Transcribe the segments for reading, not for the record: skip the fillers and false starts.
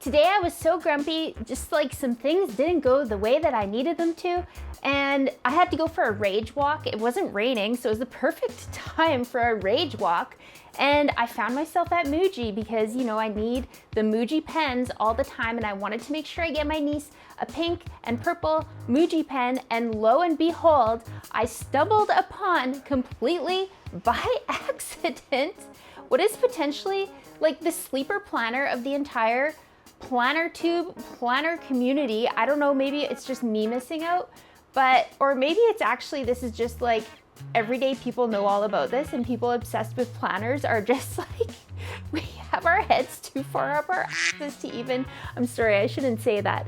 Today I was so grumpy, just like some things didn't go the way that I needed them to, and I had to go for a rage walk. It wasn't raining, so it was the perfect time for a rage walk. And I found myself at Muji because, you know, I need the Muji pens all the time, and I wanted to make sure I get my niece a pink and purple Muji pen, and lo and behold, I stumbled upon completely by accident what is potentially like the sleeper planner of the entire planner tube, planner community. I don't know, maybe it's just me missing out, or maybe it's actually, this is just like everyday people know all about this, and people obsessed with planners are just like, we have our heads too far up our asses to even, I'm sorry, I shouldn't say that.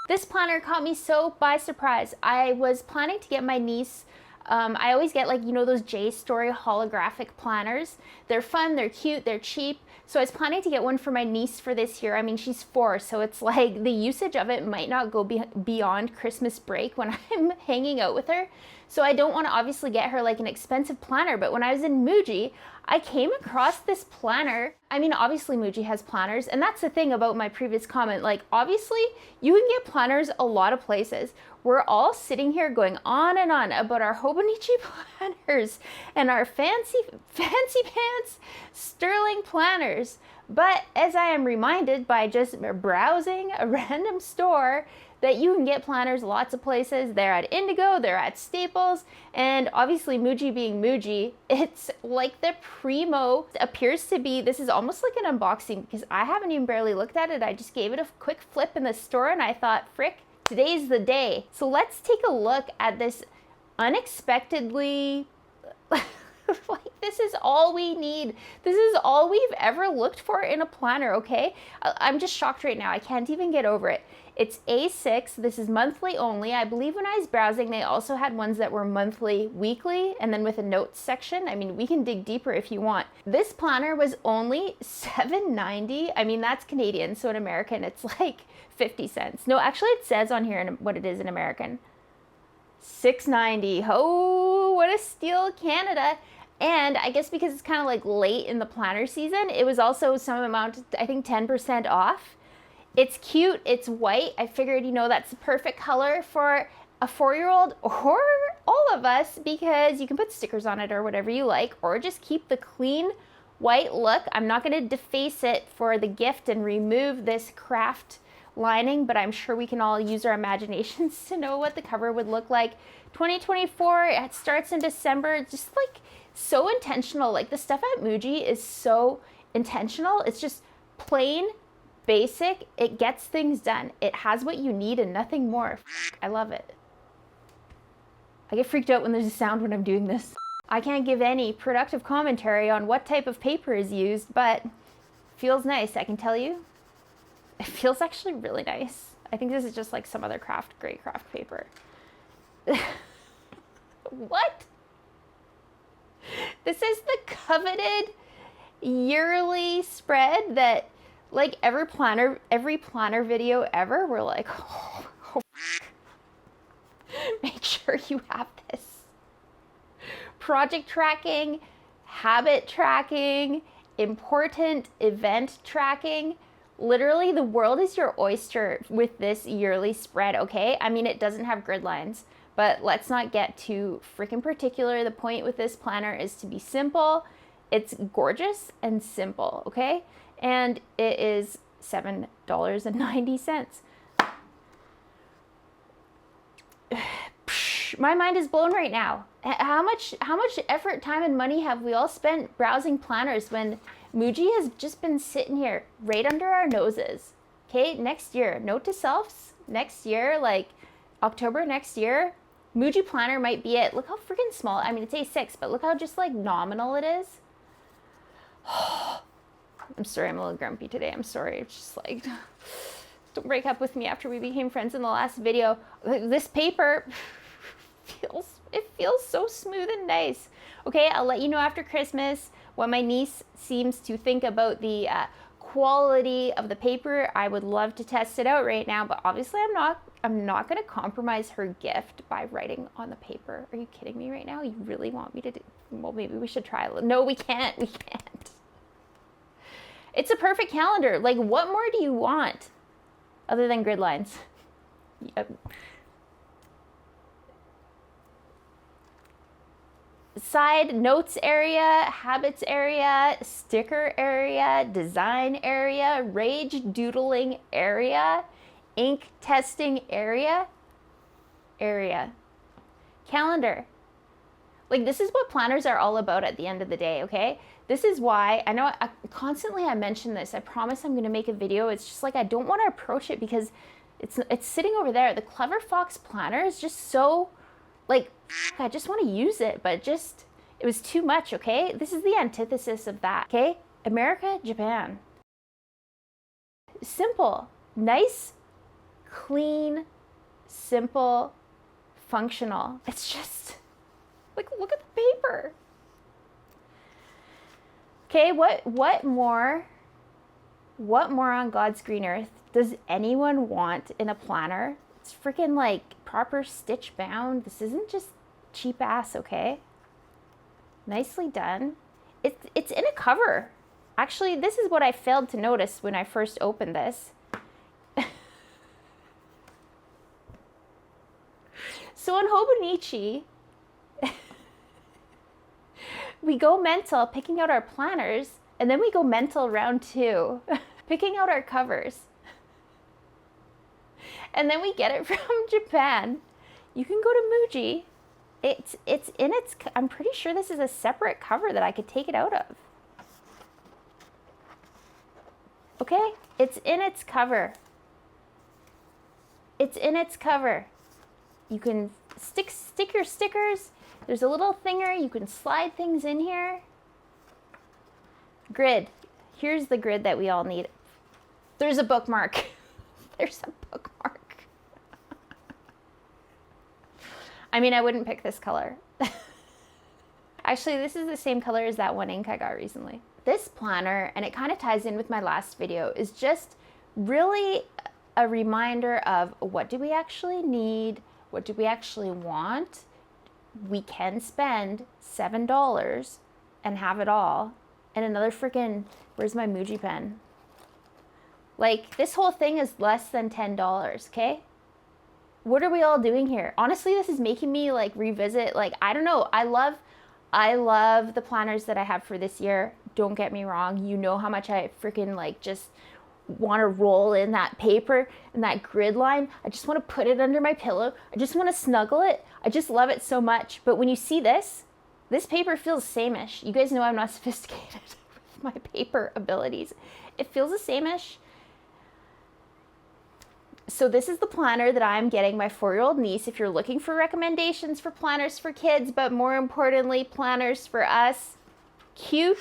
This planner caught me so by surprise. I was planning to get my niece, I always get, like, you know, those JStory holographic planners. They're fun, they're cute, they're cheap. So I was planning to get one for my niece for this year. I mean, she's 4, so it's like the usage of it might not go beyond Christmas break when I'm hanging out with her. So I don't want to obviously get her like an expensive planner, but when I was in Muji, I came across this planner. I mean, obviously Muji has planners, and that's the thing about my previous comment. Like, obviously, you can get planners a lot of places. We're all sitting here going on and on about our Hobonichi planners and our fancy pants sterling planners. But as I am reminded by just browsing a random store, that you can get planners lots of places. They're at Indigo, they're at Staples, and obviously Muji being Muji, it's like the primo appears to be. This is almost like an unboxing because I haven't even barely looked at it. I just gave it a quick flip in the store and I thought, frick, today's the day. So let's take a look at this unexpectedly, like, this is all we need. This is all we've ever looked for in a planner, okay? I'm just shocked right now. I can't even get over it. It's A6. This is monthly only. I believe when I was browsing, they also had ones that were monthly, weekly, and then with a notes section. I mean, we can dig deeper if you want. This planner was only $7.90. I mean, that's Canadian, so in American, it's like 50 cents. No, actually, it says on here what it is in American. $6.90. Oh, what a steal, Canada. And I guess because it's kind of like late in the planner season, it was also some amount, I think 10% off. It's cute, it's white. I figured, you know, that's the perfect color for a 4-year-old or all of us, because you can put stickers on it or whatever you like, or just keep the clean white look. I'm not going to deface it for the gift and remove this craft lining, but I'm sure we can all use our imaginations to know what the cover would look like. 2024, it starts in December. It's just like so intentional. Like, the stuff at Muji is so intentional. It's just plain, basic. It gets things done. It has what you need and nothing more. I love it. I get freaked out when there's a sound when I'm doing this. I can't give any productive commentary on what type of paper is used, but it feels nice, I can tell you. It feels actually really nice. I think this is just like some other gray craft paper. What? This is the coveted yearly spread that, like, every planner video ever, we're like, oh, make sure you have this. Project tracking, habit tracking, important event tracking. Literally, the world is your oyster with this yearly spread, okay? I mean, it doesn't have grid lines, but let's not get too freaking particular. The point with this planner is to be simple. It's gorgeous and simple, okay? And it is $7.90. My mind is blown right now. How much effort, time, and money have we all spent browsing planners when Muji has just been sitting here right under our noses? Okay, next year, note to selves, next year, like October next year, Muji planner might be it. Look how freaking small. I mean, it's A6, but look how just like nominal it is. I'm sorry, I'm a little grumpy today. I'm sorry. It's just like, don't break up with me after we became friends in the last video. This paper feels so smooth and nice. Okay, I'll let you know after Christmas what my niece seems to think about the quality of the paper. I would love to test it out right now, but obviously I'm not going to compromise her gift by writing on the paper. Are you kidding me right now? You really want me to do? Well, maybe we should try. No, we can't. We can't. It's a perfect calendar. Like, what more do you want other than grid lines? Yep. Side notes area, habits area, sticker area, design area, rage doodling area, ink testing area, calendar. Like, this is what planners are all about at the end of the day, okay? This is why, I know constantly I mention this. I promise I'm going to make a video. It's just like I don't want to approach it because it's sitting over there. The Clever Fox planner is just so, like, I just want to use it, but it was too much, okay? This is the antithesis of that, okay? America, Japan. Simple, nice, clean, simple, functional. It's just, like, look at the paper. Okay, what more on God's green earth does anyone want in a planner? It's freaking like proper stitch bound. This isn't just cheap ass, okay? Nicely done. It's in a cover. Actually, this is what I failed to notice when I first opened this. So in Hobonichi, we go mental picking out our planners, and then we go mental round 2, picking out our covers. And then we get it from Japan. You can go to Muji. I'm pretty sure this is a separate cover that I could take it out of. Okay? It's in its cover. It's in its cover. You can stick your stickers. There's a little thinger. You can slide things in here. Grid. Here's the grid that we all need. There's a bookmark. There's a bookmark. I mean, I wouldn't pick this color. Actually, this is the same color as that one ink I got recently. This planner, and it kind of ties in with my last video, is just really a reminder of what do we actually need? What do we actually want? We can spend $7 and have it all. And another freaking, where's my Muji pen? Like, this whole thing is less than $10, okay? What are we all doing here? Honestly, this is making me like revisit, like, I don't know. I love the planners that I have for this year. Don't get me wrong. You know how much I freaking like just want to roll in that paper and that grid line. I just want to put it under my pillow. I just want to snuggle it. I just love it so much. But when you see this paper feels same-ish. You guys know I'm not sophisticated with my paper abilities. It feels the same-ish. So this is the planner that I'm getting my 4-year-old niece. If you're looking for recommendations for planners for kids, but more importantly, planners for us, cute,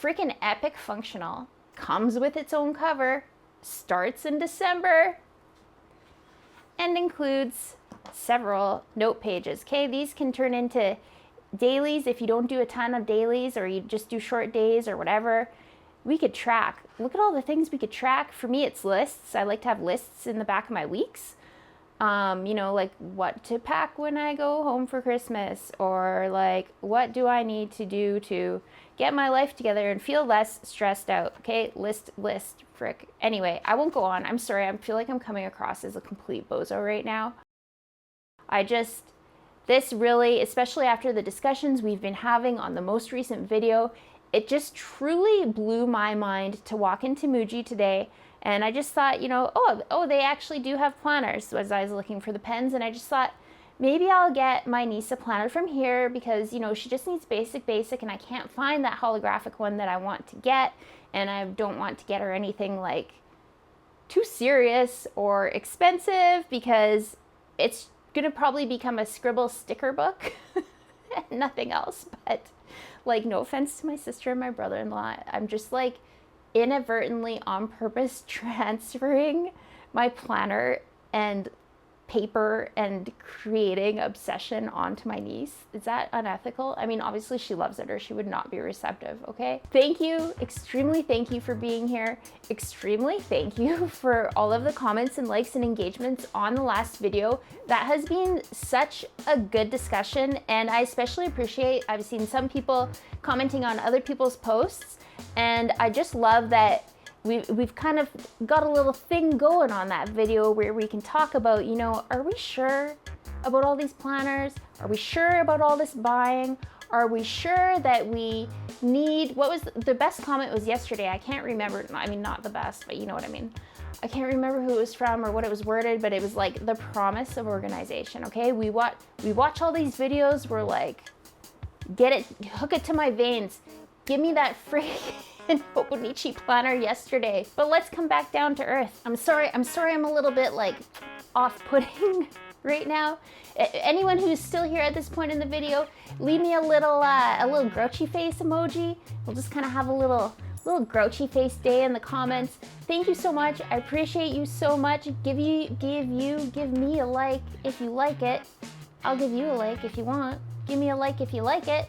freaking epic functional, comes with its own cover, starts in December, and includes several note pages. Okay, these can turn into dailies if you don't do a ton of dailies or you just do short days or whatever. We could track. Look at all the things we could track. For me, it's lists. I like to have lists in the back of my weeks. You know, like what to pack when I go home for Christmas, or like what do I need to do to get my life together and feel less stressed out. Okay, list, frick. Anyway, I won't go on. I'm sorry. I feel like I'm coming across as a complete bozo right now. This really, especially after the discussions we've been having on the most recent video, it just truly blew my mind to walk into Muji today. And I just thought, you know, oh, they actually do have planners. So as I was looking for the pens, and I just thought, maybe I'll get my niece a planner from here because, you know, she just needs basic, and I can't find that holographic one that I want to get. And I don't want to get her anything like too serious or expensive because it's gonna probably become a scribble sticker book. Nothing else. But like, no offense to my sister and my brother-in-law, I'm just like inadvertently on purpose transferring my planner and paper and creating obsession onto my niece. Is that unethical? I mean, obviously she loves it or she would not be receptive, okay? Thank you, extremely thank you for being here. Extremely thank you for all of the comments and likes and engagements on the last video. That has been such a good discussion, and I especially appreciate, I've seen some people commenting on other people's posts, and I just love that we've kind of got a little thing going on that video where we can talk about, you know, are we sure about all these planners? Are we sure about all this buying? Are we sure that we need, what was the best comment was yesterday? I can't remember, I mean, not the best, but you know what I mean. I can't remember who it was from or what it was worded, but it was like the promise of organization, okay? We watch all these videos, we're like, get it, hook it to my veins. Give me that freaking Hobonichi planner yesterday. But let's come back down to earth. I'm sorry I'm a little bit like off-putting right now. Anyone who's still here at this point in the video, leave me a little grouchy face emoji. We'll just kind of have a little grouchy face day in the comments. Thank you so much. I appreciate you so much. Give me a like if you like it. I'll give you a like if you want. Give me a like if you like it.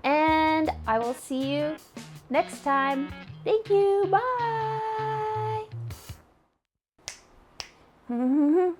And I will see you next time. Thank you. Bye.